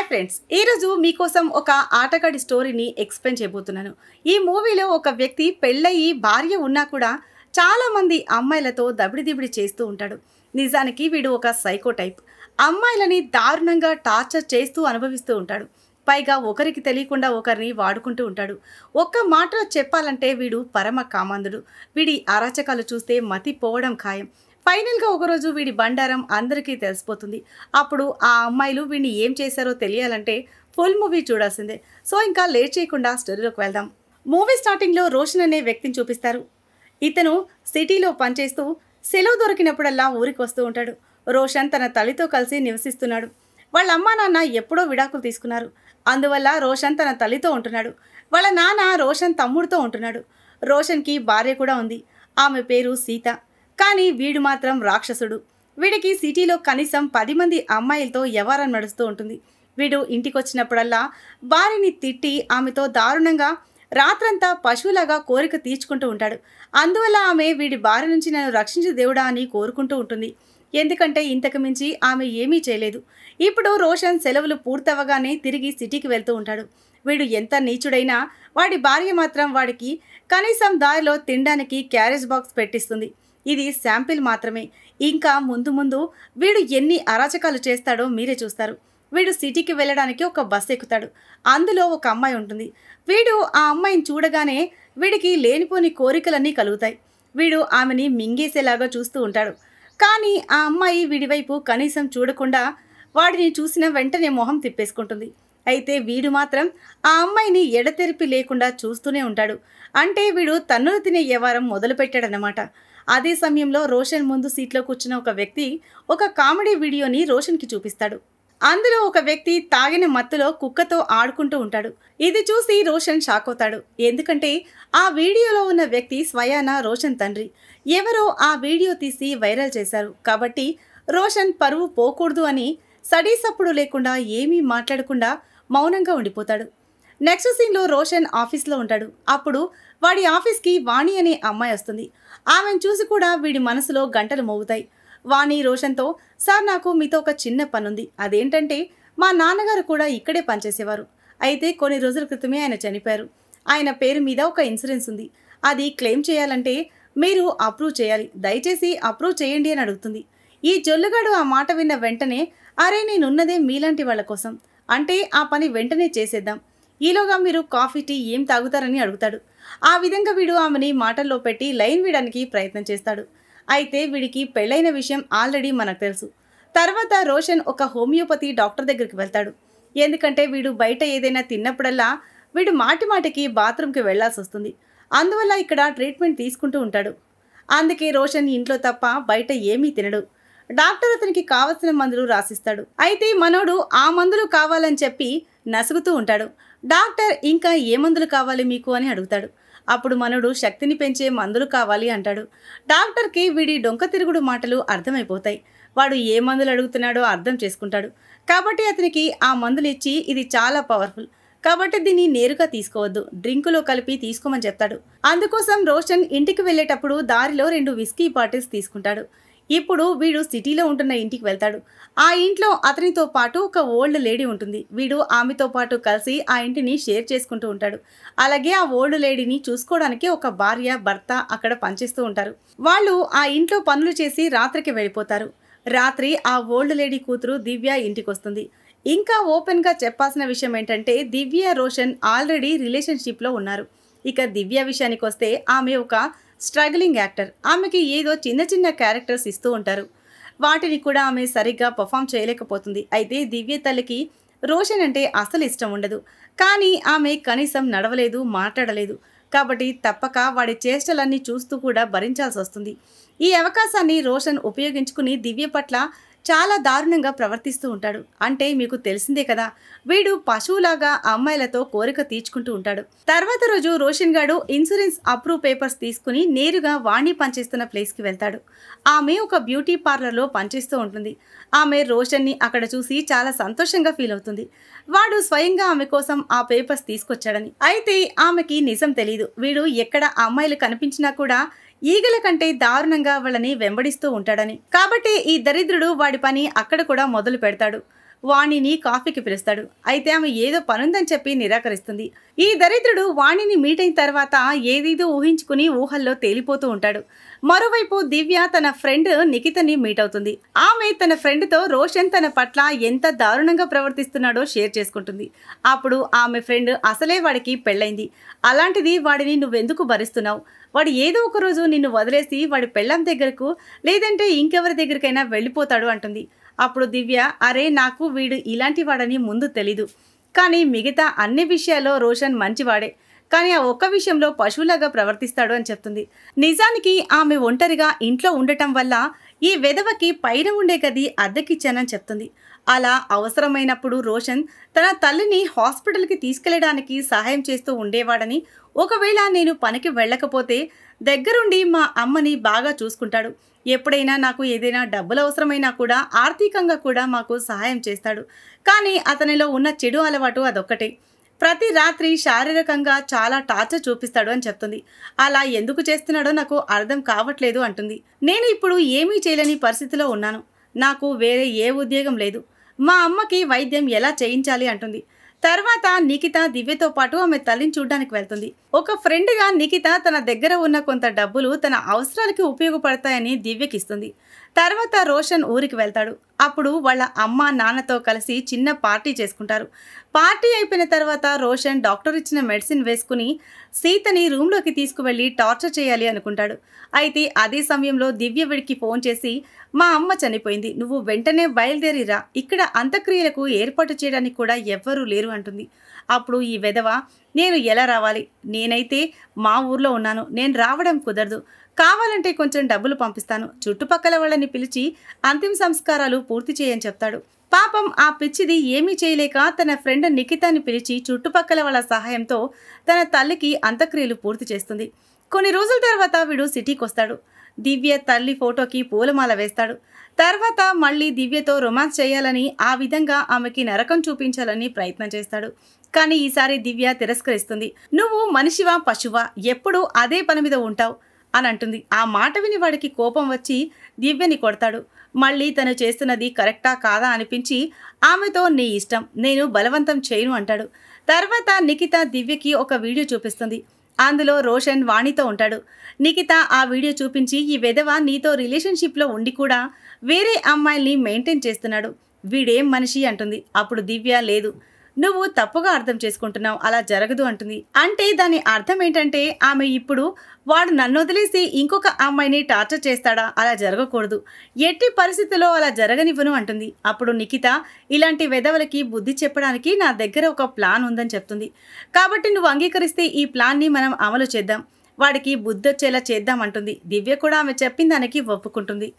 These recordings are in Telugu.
ఫ్రెండ్స్, ఈరోజు మీకోసం ఒక ఆటగాడి స్టోరీని ఎక్స్ప్లెయిన్ చేయబోతున్నాను. ఈ మూవీలో ఒక వ్యక్తి పెళ్ళయి భార్య ఉన్నా కూడా చాలా మంది అమ్మాయిలతో దబిడిదిబిడి చేస్తూ ఉంటాడు. నిజానికి వీడు ఒక సైకో టైప్. అమ్మాయిలని దారుణంగా టార్చర్ చేస్తూ అనుభవిస్తూ ఉంటాడు. పైగా ఒకరికి తెలియకుండా ఒకరిని వాడుకుంటూ ఉంటాడు. ఒక్క మాటలో చెప్పాలంటే వీడు పరమ కామాంధుడు. వీడి అరాచకాలు చూస్తే మతి పోవడం ఖాయం. ఫైనల్గా ఒకరోజు వీడి బండారం అందరికీ తెలిసిపోతుంది. అప్పుడు ఆ అమ్మాయిలు వీడిని ఏం చేశారో తెలియాలంటే ఫుల్ మూవీ చూడాల్సిందే. సో ఇంకా లేట్ చేయకుండా స్టోరీలోకి వెళ్దాం. మూవీ స్టార్టింగ్లో రోషన్ అనే వ్యక్తిని చూపిస్తారు. ఇతను సిటీలో పనిచేస్తూ సెలవు దొరికినప్పుడల్లా ఊరికి వస్తూ ఉంటాడు. రోషన్ తన తల్లితో కలిసి నివసిస్తున్నాడు. వాళ్ళ అమ్మా నాన్న ఎప్పుడో విడాకులు తీసుకున్నారు. అందువల్ల రోషన్ తన తల్లితో ఉంటున్నాడు. వాళ్ళ నాన్న రోషన్ తమ్ముడితో ఉంటున్నాడు. రోషన్కి భార్య కూడా ఉంది. ఆమె పేరు సీత. కానీ వీడు మాత్రం రాక్షసుడు. వీడికి సిటీలో కనీసం 10 మంది అమ్మాయిలతో వ్యవహారం నడుస్తూ ఉంటుంది. వీడు ఇంటికి వచ్చినప్పుడల్లా భార్యని తిట్టి ఆమెతో దారుణంగా రాత్రంతా పశువులాగా కోరిక తీర్చుకుంటూ ఉంటాడు. అందువల్ల ఆమె వీడి భార్య నుంచి నన్ను రక్షించు దేవుడా అని కోరుకుంటూ ఉంటుంది. ఎందుకంటే ఇంతకు మించి ఆమె ఏమీ చేయలేదు. ఇప్పుడు రోషన్ సెలవులు పూర్తవగానే తిరిగి సిటీకి వెళ్తూ ఉంటాడు. వీడు ఎంత నీచుడైనా వాడి భార్య మాత్రం వాడికి కనీసం దారిలో తినడానికి క్యారేజ్ బాక్స్ పెట్టిస్తుంది. ఇది శాంపిల్ మాత్రమే. ఇంకా ముందు ముందు వీడు ఎన్ని అరాచకాలు చేస్తాడో మీరే చూస్తారు. వీడు సిటీకి వెళ్ళడానికి ఒక బస్సు ఎక్కుతాడు. అందులో ఒక అమ్మాయి ఉంటుంది. వీడు ఆ అమ్మాయిని చూడగానే వీడికి లేనిపోని కోరికలన్నీ కలుగుతాయి. వీడు ఆమెని మింగేసేలాగా చూస్తూ ఉంటాడు. కానీ ఆ అమ్మాయి వీడి వైపు కనీసం చూడకుండా వాడిని చూసిన వెంటనే మొహం తిప్పేసుకుంటుంది. అయితే వీడు మాత్రం ఆ అమ్మాయిని ఎడతెరిపి లేకుండా చూస్తూనే ఉంటాడు. అంటే వీడు తన్నులు తినే వ్యవహారం మొదలుపెట్టాడనమాట. అదే సమయంలో రోషన్ ముందు సీట్లో కూర్చున్న ఒక వ్యక్తి ఒక కామెడీ వీడియోని రోషన్కి చూపిస్తాడు. అందులో ఒక వ్యక్తి తాగిన మత్తులో కుక్కతో ఆడుకుంటూ ఉంటాడు. ఇది చూసి రోషన్ షాక్ అవుతాడు. ఎందుకంటే ఆ వీడియోలో ఉన్న వ్యక్తి స్వయాన రోషన్ తండ్రి. ఎవరో ఆ వీడియో తీసి వైరల్ చేశారు. కాబట్టి రోషన్ పరువు పోకూడదు అని సడీసప్పుడు లేకుండా ఏమీ మాట్లాడకుండా మౌనంగా ఉండిపోతాడు. నెక్స్ట్ సీన్లో రోషన్ ఆఫీస్లో ఉంటాడు. అప్పుడు వాడి ఆఫీస్కి వాణి అనే అమ్మాయి వస్తుంది. ఆమెను చూసి కూడా వీడి మనసులో గంటలు మోగుతాయి. వాణి రోషన్తో, సార్ నాకు మీతో ఒక చిన్న పనుంది. అదేంటంటే మా నాన్నగారు కూడా ఇక్కడే పనిచేసేవారు. అయితే కొన్ని రోజుల క్రితమే ఆయన చనిపోయారు. ఆయన పేరు మీద ఒక ఇన్సూరెన్స్ ఉంది. అది క్లెయిమ్ చేయాలంటే మీరు అప్రూవ్ చేయాలి. దయచేసి అప్రూవ్ చేయండి అని అడుగుతుంది. ఈ జొల్లుగాడు ఆ మాట విన్న వెంటనే, అరే నేనున్నదే మీలాంటి వాళ్ళ కోసం, అంటే ఆ పని వెంటనే చేసేద్దాం. ఈలోగా మీరు కాఫీ టీ ఏం తాగుతారని అడుగుతాడు. ఆ విధంగా వీడు ఆమెని మాటల్లో పెట్టి లైన్ వేయడానికి ప్రయత్నం చేస్తాడు. అయితే వీడికి పెళ్ళైన విషయం ఆల్రెడీ మనకు తెలుసు. తర్వాత రోషన్ ఒక హోమియోపతి డాక్టర్ దగ్గరికి వెళ్తాడు. ఎందుకంటే వీడు బయట ఏదైనా తిన్నప్పుడల్లా వీడు మాటికి బాత్రూమ్కి వెళ్లాల్సి వస్తుంది. అందువల్ల ఇక్కడ ట్రీట్మెంట్ తీసుకుంటూ ఉంటాడు. అందుకే రోషన్ ఇంట్లో తప్ప బయట ఏమీ తినడు. డాక్టర్ అతనికి కావలసిన మందులు రాసిస్తాడు. అయితే మనోడు ఆ మందులు కావాలని చెప్పి నసుగుతూ ఉంటాడు. డాక్టర్ ఇంకా ఏ మందులు కావాలి మీకు అని అడుగుతాడు. అప్పుడు మనోడు శక్తిని పెంచే మందులు కావాలి అంటాడు. డాక్టర్కి వీడి డొంక తిరుగుడు మాటలు అర్థమైపోతాయి. వాడు ఏ మందులు అడుగుతున్నాడో అర్థం చేసుకుంటాడు. కాబట్టి అతనికి ఆ మందులు ఇచ్చి, ఇది చాలా పవర్ఫుల్ కాబట్టి దీన్ని నేరుగా తీసుకోవద్దు, డ్రింకులో కలిపి తీసుకోమని చెప్తాడు. అందుకోసం రోషన్ ఇంటికి వెళ్ళేటప్పుడు దారిలో 2 విస్కీ బాటిల్స్ తీసుకుంటాడు. ఇప్పుడు వీడు సిటీలో ఉంటున్న ఇంటికి వెళ్తాడు. ఆ ఇంట్లో అతనితో పాటు ఒక ఓల్డ్ లేడీ ఉంటుంది. వీడు ఆమెతో పాటు కలిసి ఆ ఇంటిని షేర్ చేసుకుంటూ ఉంటాడు. అలాగే ఆ ఓల్డ్ లేడీని చూసుకోవడానికి ఒక భార్య భర్త అక్కడ పనిచేస్తూ ఉంటారు. వాళ్ళు ఆ ఇంట్లో పనులు చేసి రాత్రికి వెళ్ళిపోతారు. రాత్రి ఆ ఓల్డ్ లేడీ కూతురు దివ్య ఇంటికి వస్తుంది. ఇంకా ఓపెన్గా చెప్పాల్సిన విషయం ఏంటంటే దివ్య రోషన్ ఆల్రెడీ రిలేషన్షిప్లో ఉన్నారు. ఇక దివ్య విషయానికి వస్తే ఆమె ఒక స్ట్రగ్లింగ్ యాక్టర్. ఆమెకి ఏదో చిన్న క్యారెక్టర్స్ ఇస్తూ ఉంటారు. వాటిని కూడా ఆమె సరిగ్గా పర్ఫామ్ చేయలేకపోతుంది. అయితే దివ్య తల్లికి రోషన్ అంటే అసలు ఇష్టం ఉండదు. కానీ ఆమె కనీసం నడవలేదు, మాట్లాడలేదు. కాబట్టి తప్పక వాడి చేష్టలన్నీ చూస్తూ కూడా భరించాల్సి వస్తుంది. ఈ అవకాశాన్ని రోషన్ ఉపయోగించుకుని దివ్య పట్ల చాలా దారుణంగా ప్రవర్తిస్తూ ఉంటాడు. అంటే మీకు తెలిసిందే కదా, వీడు పశువులాగా అమ్మాయిలతో కోరిక తీర్చుకుంటూ ఉంటాడు. తర్వాత రోజు రోషన్ గాడు ఇన్సూరెన్స్ అప్రూవ్ పేపర్స్ తీసుకుని నేరుగా వాణి పనిచేస్తున్న ప్లేస్కి వెళ్తాడు. ఆమె ఒక బ్యూటీ పార్లర్లో పనిచేస్తూ ఉంటుంది. ఆమె రోషన్ని అక్కడ చూసి చాలా సంతోషంగా ఫీల్ అవుతుంది. వాడు స్వయంగా ఆమె కోసం ఆ పేపర్స్ తీసుకొచ్చాడని. అయితే ఆమెకి నిజం తెలీదు. వీడు ఎక్కడ అమ్మాయిలు కనిపించినా కూడా ఈగల కంటే దారుణంగా వాళ్ళని వెంబడిస్తూ ఉంటాడని. కాబట్టి ఈ దరిద్రుడు వాడి పని అక్కడ కూడా మొదలు పెడతాడు. వాణిని కాఫీకి పిలుస్తాడు. అయితే ఆమె ఏదో పనుందని చెప్పి నిరాకరిస్తుంది. ఈ దరిద్రుడు వాణిని మీట్ అయిన తర్వాత ఏదేదో ఊహించుకుని ఊహల్లో తేలిపోతూ ఉంటాడు. మరోవైపు దివ్య తన ఫ్రెండ్ నిఖితని మీట్ అవుతుంది. ఆమె తన ఫ్రెండ్తో రోషన్ తన పట్ల ఎంత దారుణంగా ప్రవర్తిస్తున్నాడో షేర్ చేసుకుంటుంది. అప్పుడు ఆమె ఫ్రెండ్ అసలే వాడికి పెళ్ళైంది, అలాంటిది వాడిని నువ్వెందుకు భరిస్తున్నావు, వాడు ఏదో ఒక రోజు నిన్ను వదిలేసి వాడి పెళ్ళాం దగ్గరకు లేదంటే ఇంకెవరి దగ్గరికైనా వెళ్ళిపోతాడు అంటుంది. అప్పుడు దివ్య, అరే నాకు వీడు ఇలాంటి వాడని ముందు తెలీదు, కానీ మిగతా అన్ని విషయాల్లో రోషన్ మంచివాడే, కానీ ఆ ఒక్క విషయంలో పశువులాగా ప్రవర్తిస్తాడు అని చెప్తుంది. నిజానికి ఆమె ఒంటరిగా ఇంట్లో ఉండటం వల్ల ఈ వెధవకి పైన ఉండే గది అద్దెకిచ్చానని చెప్తుంది. అలా అవసరమైనప్పుడు రోషన్ తన తల్లిని హాస్పిటల్కి తీసుకెళ్లడానికి సహాయం చేస్తూ ఉండేవాడని, ఒకవేళ నేను పనికి వెళ్ళకపోతే దగ్గరుండి మా అమ్మని బాగా చూసుకుంటాడు, ఎప్పుడైనా నాకు ఏదైనా డబ్బులు అవసరమైనా కూడా ఆర్థికంగా కూడా మాకు సహాయం చేస్తాడు, కానీ అతనిలో ఉన్న చెడు అలవాటు అదొక్కటే, ప్రతి రాత్రి శారీరకంగా చాలా టార్చర్ చూపిస్తాడు అని చెప్తుంది. అలా ఎందుకు చేస్తున్నాడో నాకు అర్థం కావట్లేదు అంటుంది. నేను ఇప్పుడు ఏమీ చేయలేని పరిస్థితిలో ఉన్నాను, నాకు వేరే ఏ ఉద్యోగం లేదు, మా అమ్మకి వైద్యం ఎలా చేయించాలి అంటుంది. తర్వాత నిఖిత దివ్యతో పాటు ఆమె తల్లిని చూడ్డానికి వెళ్తుంది. ఒక ఫ్రెండ్గా నిఖిత తన దగ్గర ఉన్న కొంత డబ్బులు తన అవసరాలకి ఉపయోగపడతాయని దివ్యకి ఇస్తుంది. తర్వాత రోషన్ ఊరికి వెళ్తాడు. అప్పుడు వాళ్ళ అమ్మ నాన్నతో కలిసి చిన్న పార్టీ చేసుకుంటారు. పార్టీ అయిపోయిన తర్వాత రోషన్ డాక్టర్ ఇచ్చిన మెడిసిన్ వేసుకుని సీతని రూమ్లోకి తీసుకువెళ్ళి టార్చర్ చేయాలి అనుకుంటాడు. అయితే అదే సమయంలో దివ్య వీడికి ఫోన్ చేసి, మా అమ్మ చనిపోయింది, నువ్వు వెంటనే బయలుదేరిరా, ఇక్కడ అంత్యక్రియలకు ఏర్పాటు చేయడానికి కూడా ఎవ్వరూ లేరు అంటుంది. అప్పుడు ఈ వెధవ, నేను ఎలా రావాలి, నేనైతే మా ఊర్లో ఉన్నాను, నేను రావడం కుదరదు, కావాలంటే కొంచెం డబ్బులు పంపిస్తాను, చుట్టుపక్కల వాళ్ళని పిలిచి అంతిమ సంస్కారాలు పూర్తి చేయని చెప్తాడు. పాపం ఆ పిచ్చిది ఏమీ చేయలేక తన ఫ్రెండ్ నిఖితాని పిలిచి చుట్టుపక్కల వాళ్ళ సహాయంతో తన తల్లికి అంత్యక్రియలు పూర్తి చేస్తుంది. కొన్ని రోజుల తర్వాత వీడు సిటీకి వస్తాడు. దివ్య తల్లి ఫోటోకి పూలమాల వేస్తాడు. తర్వాత మళ్ళీ దివ్యతో రొమాన్స్ చేయాలని, ఆ విధంగా ఆమెకి నరకం చూపించాలని ప్రయత్నం చేస్తాడు. కానీ ఈసారి దివ్య తిరస్కరిస్తుంది. నువ్వు మనిషివా పశువా, ఎప్పుడూ అదే పని మీద ఉంటావు అని అంటుంది. ఆ మాట విని వాడికి కోపం వచ్చి దివ్యని కొడతాడు. మళ్ళీ తను చేస్తున్నది కరెక్టా కాదా అనిపించి ఆమెతో నీ ఇష్టం, నేను బలవంతం చేయను అంటాడు. తర్వాత నిఖిత దివ్యకి ఒక వీడియో చూపిస్తుంది. అందులో రోషన్ వాణితో ఉంటాడు. నిఖిత ఆ వీడియో చూపించి, ఈ వెధవ నీతో రిలేషన్షిప్లో ఉండి కూడా వేరే అమ్మాయిల్ని మెయింటైన్ చేస్తున్నాడు, వీడేం మనిషి అంటుంది. అప్పుడు దివ్య, లేదు నువ్వు తప్పుగా అర్థం చేసుకుంటున్నావు, అలా జరగదు అంటుంది. అంటే దాని అర్థం ఏంటంటే ఆమె ఇప్పుడు వాడు నన్ను వదిలేసి ఇంకొక అమ్మాయిని టార్చర్ చేస్తాడా, అలా జరగకూడదు, ఎట్టి పరిస్థితుల్లో అలా జరగనివ్వను అంటుంది. అప్పుడు నిఖిత, ఇలాంటి వెధవలకి బుద్ధి చెప్పడానికి నా దగ్గర ఒక ప్లాన్ ఉందని చెప్తుంది. కాబట్టి నువ్వు అంగీకరిస్తే ఈ ప్లాన్ని మనం అమలు చేద్దాం, వాడికి బుద్ధొచ్చేలా చేద్దాం అంటుంది. దివ్య కూడా ఆమె చెప్పిన దానికి ఒప్పుకుంటుంది.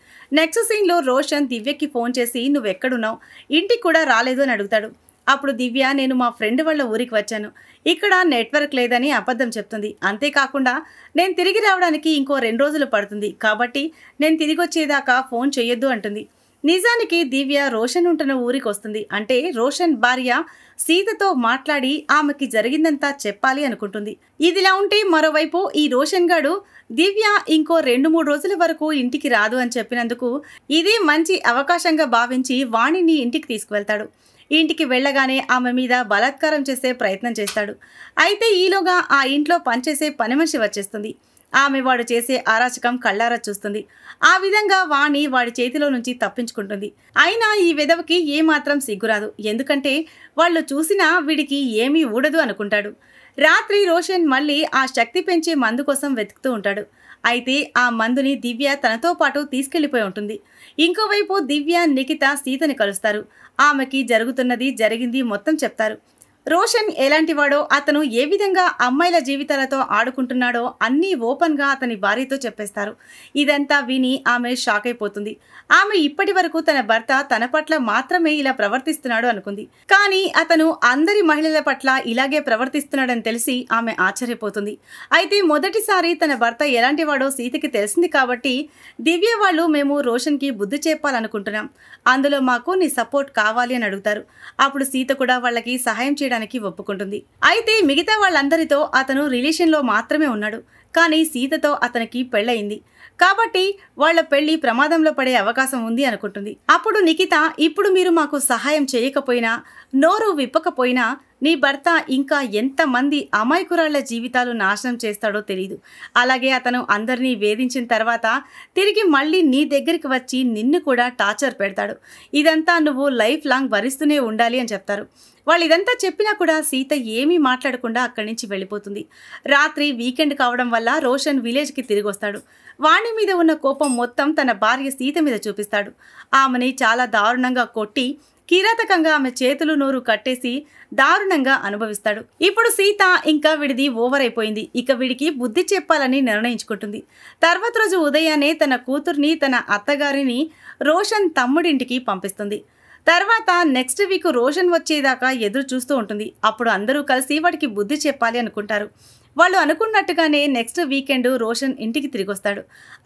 నెక్స్ట్ సీన్లో రోషన్ దివ్యకి ఫోన్ చేసి, నువ్వెక్కడున్నావు, ఇంటికి కూడా రాలేదు అని అడుగుతాడు. అప్పుడు దివ్య, నేను మా ఫ్రెండ్ వాళ్ళ ఊరికి వచ్చాను, ఇక్కడ నెట్వర్క్ లేదని అబద్ధం చెప్తుంది, అంతేకాకుండా నేను తిరిగి రావడానికి ఇంకో 2 రోజులు పడుతుంది, కాబట్టి నేను తిరిగి వచ్చేదాకా ఫోన్ చేయొద్దు అంటుంది. నిజానికి దివ్య రోషన్ ఉంటున్న ఊరికి వస్తుంది. అంటే రోషన్ భార్య సీతతో మాట్లాడి ఆమెకి జరిగిందంతా చెప్పాలి అనుకుంటుంది. ఇదిలా ఉంటే మరోవైపు ఈ రోషన్ గాడు దివ్య ఇంకో 2-3 రోజుల వరకు ఇంటికి రాదు అని చెప్పినందుకు ఇదే మంచి అవకాశంగా భావించి వాణిని ఇంటికి తీసుకువెళ్తాడు. ఇంటికి వెళ్ళగానే ఆమె మీద బలాత్కారం చేసే ప్రయత్నం చేస్తాడు. అయితే ఈలోగా ఆ ఇంట్లో పనిచేసే పని మనిషి వచ్చేస్తుంది. ఆమె వాడు చేసే అరాచకం కళ్ళారా చూస్తుంది. ఆ విధంగా వాణి వాడి చేతిలో నుంచి తప్పించుకుంటుంది. అయినా ఈ విధవకి ఏమాత్రం సిగ్గురాదు, ఎందుకంటే వాళ్ళు చూసినా వీడికి ఏమీ ఊడదు అనుకుంటాడు. రాత్రి రోషన్ మళ్ళీ ఆ శక్తి పెంచే మందు కోసం వెతుకుతూ ఉంటాడు. అయితే ఆ మందుని దివ్య తనతో పాటు తీసుకెళ్లిపోయి ఉంటుంది. ఇంకోవైపు దివ్య నిఖిత సీతని కలుస్తారు. ఆమెకి జరుగుతున్నది జరిగింది మొత్తం చెప్తారు. రోషన్ ఎలాంటివాడో, అతను ఏ విధంగా అమ్మాయిల జీవితాలతో ఆడుకుంటున్నాడో అన్నీ ఓపెన్గా అతని భార్యతో చెప్పేస్తారు. ఇదంతా విని ఆమె షాక్ అయిపోతుంది. ఆమె ఇప్పటి వరకు తన భర్త తన పట్ల మాత్రమే ఇలా ప్రవర్తిస్తున్నాడు అనుకుంది, కానీ అతను అందరి మహిళల పట్ల ఇలాగే ప్రవర్తిస్తున్నాడని తెలిసి ఆమె ఆశ్చర్యపోతుంది. అయితే మొదటిసారి తన భర్త ఎలాంటివాడో సీతకి తెలిసింది కాబట్టి దివ్య వాళ్ళు, మేము రోషన్కి బుద్ధి చెప్పాలనుకుంటున్నాం, అందులో మాకు నీ సపోర్ట్ కావాలి అని అడుగుతారు. అప్పుడు సీత కూడా వాళ్ళకి సహాయం చేయడానికి ఒప్పుకుంటుంది. అయితే మిగతా వాళ్ళందరితో అతను రిలేషన్లో మాత్రమే ఉన్నాడు, కానీ సీతతో అతనికి పెళ్ళయింది కాబట్టి వాళ్ళ పెళ్లి ప్రమాదంలో పడే అవకాశం ఉంది అనుకుంటుంది. అప్పుడు నిఖిత, ఇప్పుడు మీరు మాకు సహాయం చేయకపోయినా, నోరు విప్పకపోయినా నీ భర్త ఇంకా ఎంతమంది అమాయకురాళ్ల జీవితాలు నాశనం చేస్తాడో తెలీదు. అలాగే అతను అందరినీ వేధించిన తర్వాత తిరిగి మళ్ళీ నీ దగ్గరికి వచ్చి నిన్ను కూడా టార్చర్ పెడతాడు. ఇదంతా నువ్వు లైఫ్ లాంగ్ భరిస్తూనే ఉండాలి అని చెప్తారు. వాళ్ళు ఇదంతా చెప్పినా కూడా సీత ఏమీ మాట్లాడకుండా అక్కడి నుంచి వెళ్ళిపోతుంది. రాత్రి వీకెండ్ కావడం వల్ల రోషన్ విలేజ్కి తిరిగి వస్తాడు. వాణి మీద ఉన్న కోపం మొత్తం తన భార్య సీత మీద చూపిస్తాడు. ఆమెని చాలా దారుణంగా కొట్టి కిరాతకంగా ఆమె చేతులు నోరు కట్టేసి దారుణంగా అనుభవిస్తాడు. ఇప్పుడు సీత ఇంకా వీడిది ఓవర్ అయిపోయింది, ఇక వీడికి బుద్ధి చెప్పాలని నిర్ణయించుకుంటుంది. తర్వాత రోజు ఉదయాన్నే తన కూతుర్ని, తన అత్తగారిని రోషన్ తమ్ముడింటికి పంపిస్తుంది. తర్వాత నెక్స్ట్ వీక్ రోషన్ వచ్చేదాకా ఎదురు చూస్తూ ఉంటుంది. అప్పుడు అందరూ కలిసి వాడికి బుద్ధి చెప్పాలి అనుకుంటారు. వాళ్ళు అనుకున్నట్టుగానే నెక్స్ట్ వీకెండ్ రోషన్ ఇంటికి తిరిగి వస్తాడు.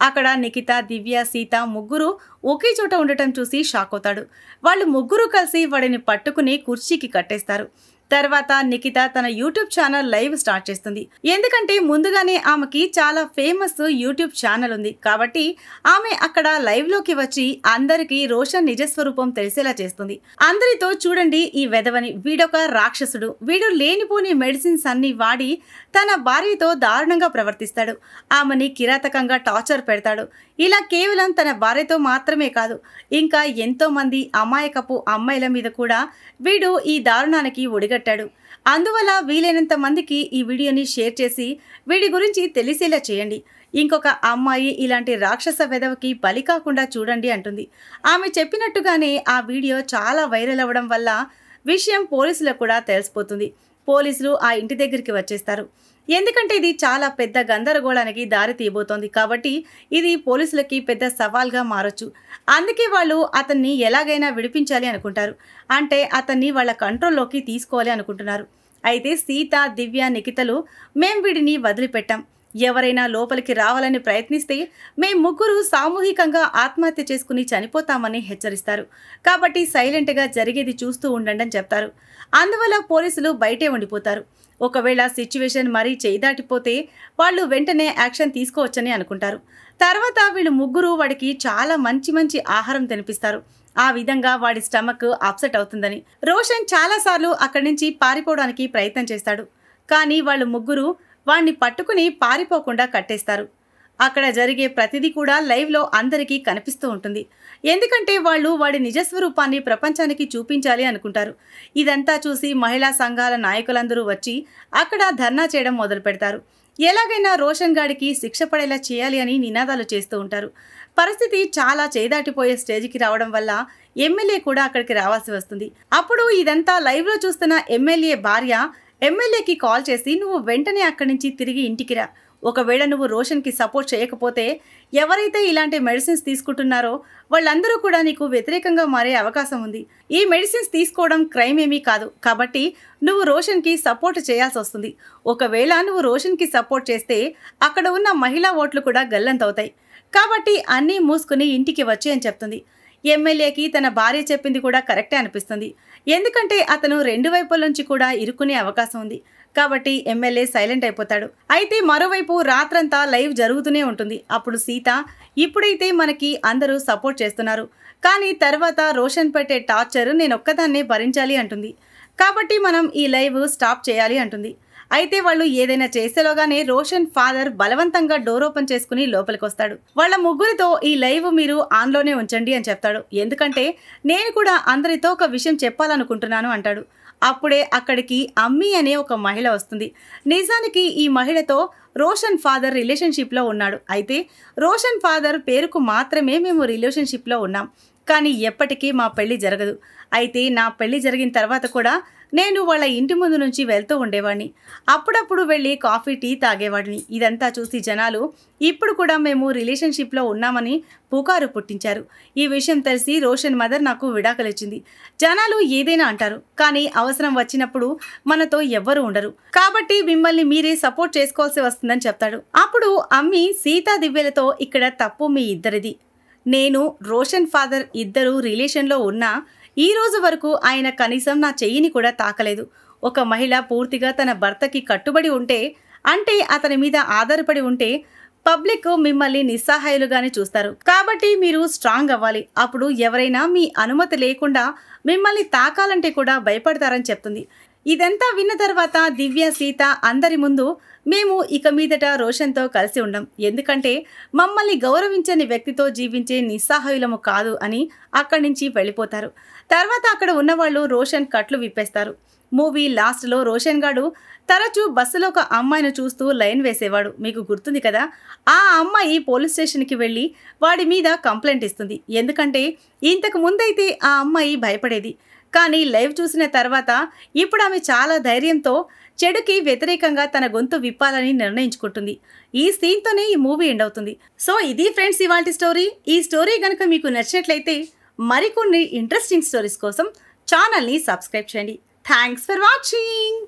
అక్కడ నిఖిత, దివ్య, సీత ముగ్గురు ఒకే చోట ఉండటం చూసి షాక్ అవుతాడు. వాళ్ళు ముగ్గురు కలిసి వాడిని పట్టుకుని కుర్చీకి కట్టేస్తారు. తర్వాత నిఖిత తన యూట్యూబ్ ఛానల్ లైవ్ స్టార్ట్ చేస్తుంది. ఎందుకంటే ముందుగానే ఆమెకి చాలా ఫేమస్ యూట్యూబ్ ఛానల్ ఉంది కాబట్టి ఆమె అక్కడ లైవ్లోకి వచ్చి అందరికీ రోషన్ నిజస్వరూపం తెలిసేలా చేస్తుంది. అందరితో, చూడండి ఈ వెధవని, వీడొక రాక్షసుడు, వీడు లేనిపోని మెడిసిన్స్ అన్ని వాడి తన భార్యతో దారుణంగా ప్రవర్తిస్తాడు, ఆమెని కిరాతకంగా టార్చర్ పెడతాడు. ఇలా కేవలం తన భార్యతో మాత్రమే కాదు, ఇంకా ఎంతోమంది అమాయకపు అమ్మాయిల మీద కూడా వీడు ఈ దారుణానికి ఒడిగట్టాడు. అందువల్ల వీలైనంత మందికి ఈ వీడియోని షేర్ చేసి వీడి గురించి తెలిసేలా చేయండి. ఇంకొక అమ్మాయి ఇలాంటి రాక్షస వెధవకి బలి కాకుండా చూడండి అంటుంది. ఆమె చెప్పినట్టుగానే ఆ వీడియో చాలా వైరల్ అవ్వడం వల్ల విషయం పోలీసులకు కూడా తెలిసిపోతుంది. పోలీసులు ఆ ఇంటి దగ్గరికి వచ్చేస్తారు. ఎందుకంటే ఇది చాలా పెద్ద గందరగోళానికి దారి తీయబోతోంది కాబట్టి ఇది పోలీసులకి పెద్ద సవాల్గా మారొచ్చు. అందుకే వాళ్ళు అతన్ని ఎలాగైనా విడిపించాలి అనుకుంటారు. అంటే అతన్ని వాళ్ళ కంట్రోల్లోకి తీసుకోవాలి అనుకుంటున్నారు. అయితే సీత, దివ్య, నిఖితలు మేం వీడిని వదిలిపెట్టాం, ఎవరైనా లోపలికి రావాలని ప్రయత్నిస్తే మేం ముగ్గురు సామూహికంగా ఆత్మహత్య చేసుకుని చనిపోతామని హెచ్చరిస్తారు. కాబట్టి సైలెంట్గా జరిగేది చూస్తూ ఉండండి అని చెప్తారు. అందువల్ల పోలీసులు బయటే ఉండిపోతారు. ఒకవేళ సిచ్యువేషన్ మరీ చేయిదాటిపోతే వాళ్ళు వెంటనే యాక్షన్ తీసుకోవచ్చని అనుకుంటారు. తర్వాత వీళ్ళు ముగ్గురు వాడికి చాలా మంచి ఆహారం తినిపిస్తారు. ఆ విధంగా వాడి స్టమక్ అప్సెట్ అవుతుందని. రోషన్ చాలాసార్లు అక్కడి నుంచి పారిపోవడానికి ప్రయత్నం చేస్తాడు. కానీ వాళ్ళు ముగ్గురు వాణ్ణి పట్టుకుని పారిపోకుండా కట్టేస్తారు. అక్కడ జరిగే ప్రతిదీ కూడా లైవ్లో అందరికీ కనిపిస్తూ ఉంటుంది. ఎందుకంటే వాళ్ళు వాడి నిజస్వరూపాన్ని ప్రపంచానికి చూపించాలి అనుకుంటారు. ఇదంతా చూసి మహిళా సంఘాల నాయకులందరూ వచ్చి అక్కడ ధర్నా చేయడం మొదలు పెడతారు. ఎలాగైనా రోషన్ గాడికి శిక్ష పడేలా చేయాలి అని నినాదాలు చేస్తూ ఉంటారు. పరిస్థితి చాలా చేదాటిపోయే స్టేజ్కి రావడం వల్ల ఎమ్మెల్యే కూడా అక్కడికి రావాల్సి వస్తుంది. అప్పుడు ఇదంతా లైవ్లో చూస్తున్న ఎమ్మెల్యే భార్య ఎమ్మెల్యేకి కాల్ చేసి, నువ్వు వెంటనే అక్కడి నుంచి తిరిగి ఇంటికి రా, ఒకవేళ నువ్వు రోషన్కి సపోర్ట్ చేయకపోతే ఎవరైతే ఇలాంటి మెడిసిన్స్ తీసుకుంటున్నారో వాళ్ళందరూ కూడా నీకు వ్యతిరేకంగా మారే అవకాశం ఉంది. ఈ మెడిసిన్స్ తీసుకోవడం క్రైమ్ ఏమీ కాదు కాబట్టి నువ్వు రోషన్కి సపోర్ట్ చేయాల్సి వస్తుంది. ఒకవేళ నువ్వు రోషన్కి సపోర్ట్ చేస్తే అక్కడ ఉన్న మహిళా ఓట్లు కూడా గల్లంతవుతాయి. కాబట్టి అన్నీ మూసుకుని ఇంటికి వచ్చి అని చెప్తుంది. ఎమ్మెల్యేకి తన భార్య చెప్పింది కూడా కరెక్టే అనిపిస్తుంది. ఎందుకంటే అతను రెండు వైపుల నుంచి కూడా ఇరుక్కునే అవకాశం ఉంది. కాబట్టి ఎమ్మెల్యే సైలెంట్ అయిపోతాడు. అయితే మరోవైపు రాత్రంతా లైవ్ జరుగుతూనే ఉంటుంది. అప్పుడు సీత, ఇప్పుడైతే మనకి అందరూ సపోర్ట్ చేస్తున్నారు, కానీ తర్వాత రోషన్ పెట్టే టార్చర్ నేనొక్కదాన్నే భరించాలి అంటుంది. కాబట్టి మనం ఈ లైవ్ స్టాప్ చేయాలి అంటుంది. అయితే వాళ్ళు ఏదైనా చేసేలోగానే రోషన్ ఫాదర్ బలవంతంగా డోర్ ఓపెన్ చేసుకుని లోపలికి వస్తాడు. వాళ్ళ ముగ్గురితో ఈ లైవ్ మీరు ఆన్లోనే ఉంచండి అని చెప్తాడు. ఎందుకంటే నేను కూడా అందరితో ఒక విషయం చెప్పాలనుకుంటున్నాను అంటాడు. అప్పుడే అక్కడికి అమ్మి అనే ఒక మహిళ వస్తుంది. నిజానికి ఈ మహిళతో రోషన్ ఫాదర్ రిలేషన్షిప్లో ఉన్నాడు. అయితే రోషన్ ఫాదర్ పేరుకు మాత్రమే మేము రిలేషన్షిప్లో ఉన్నాం, కానీ ఎప్పటికీ మా పెళ్లి జరగదు. అయితే నా పెళ్లి జరిగిన తర్వాత కూడా నేను వాళ్ళ ఇంటి ముందు నుంచి వెళ్తూ ఉండేవాడిని, అప్పుడప్పుడు వెళ్ళి కాఫీ టీ తాగేవాడిని. ఇదంతా చూసి జనాలు ఇప్పుడు కూడా మేము రిలేషన్షిప్లో ఉన్నామని పుకారు పుట్టించారు. ఈ విషయం తెలిసి రోషన్ మదర్ నాకు విడాకులిచ్చింది. జనాలు ఏదైనా అంటారు, కానీ అవసరం వచ్చినప్పుడు మనతో ఎవ్వరూ ఉండరు, కాబట్టి మిమ్మల్ని మీరే సపోర్ట్ చేసుకోవాల్సి వస్తుందని చెప్తాడు. అప్పుడు అమ్మి సీతా దివ్యలతో, ఇక్కడ తప్పు మీ ఇద్దరిది. నేను రోషన్ ఫాదర్ ఇద్దరు రిలేషన్లో ఉన్నా ఈ రోజు వరకు ఆయన కనీసం నా చెయ్యిని కూడా తాకలేదు. ఒక మహిళ పూర్తిగా తన భర్తకి కట్టుబడి ఉంటే అంటే అతని మీద ఆధారపడి ఉంటే పబ్లిక్ మిమ్మల్ని నిస్సహాయులుగానే చూస్తారు. కాబట్టి మీరు స్ట్రాంగ్ అవ్వాలి. అప్పుడు ఎవరైనా మీ అనుమతి లేకుండా మిమ్మల్ని తాకాలంటే కూడా భయపడతారని చెప్తుంది. ఇదంతా విన్న తర్వాత దివ్య, సీత అందరి ముందు మేము ఇక మీదట రోషన్తో కలిసి ఉండం, ఎందుకంటే మమ్మల్ని గౌరవించని వ్యక్తితో జీవించే నిస్సహాయులము కాదు అని అక్కడి నుంచి వెళ్ళిపోతారు. తర్వాత అక్కడ ఉన్నవాళ్ళు రోషన్ కట్లు విప్పేస్తారు. మూవీ లాస్ట్లో రోషన్ గాడు తరచూ బస్సులో ఒక అమ్మాయిని చూస్తూ లైన్ వేసేవాడు, మీకు గుర్తుంది కదా. ఆ అమ్మాయి పోలీస్ స్టేషన్కి వెళ్ళి వాడి మీద కంప్లైంట్ ఇస్తుంది. ఎందుకంటే ఇంతకు ముందైతే ఆ అమ్మాయి భయపడేది, కానీ లైవ్ చూసిన తర్వాత ఇప్పుడు ఆమె చాలా ధైర్యంతో చెడుకి వ్యతిరేకంగా తన గొంతు విప్పాలని నిర్ణయించుకుంటుంది. ఈ సీన్తోనే ఈ మూవీ ఎండ్ అవుతుంది. సో ఇది ఫ్రెండ్స్ ఇవాల్టి స్టోరీ. ఈ స్టోరీ కనుక మీకు నచ్చినట్లయితే మరికొన్ని ఇంట్రెస్టింగ్ స్టోరీస్ కోసం ఛానల్ని సబ్స్క్రైబ్ చేయండి. Thanks for watching.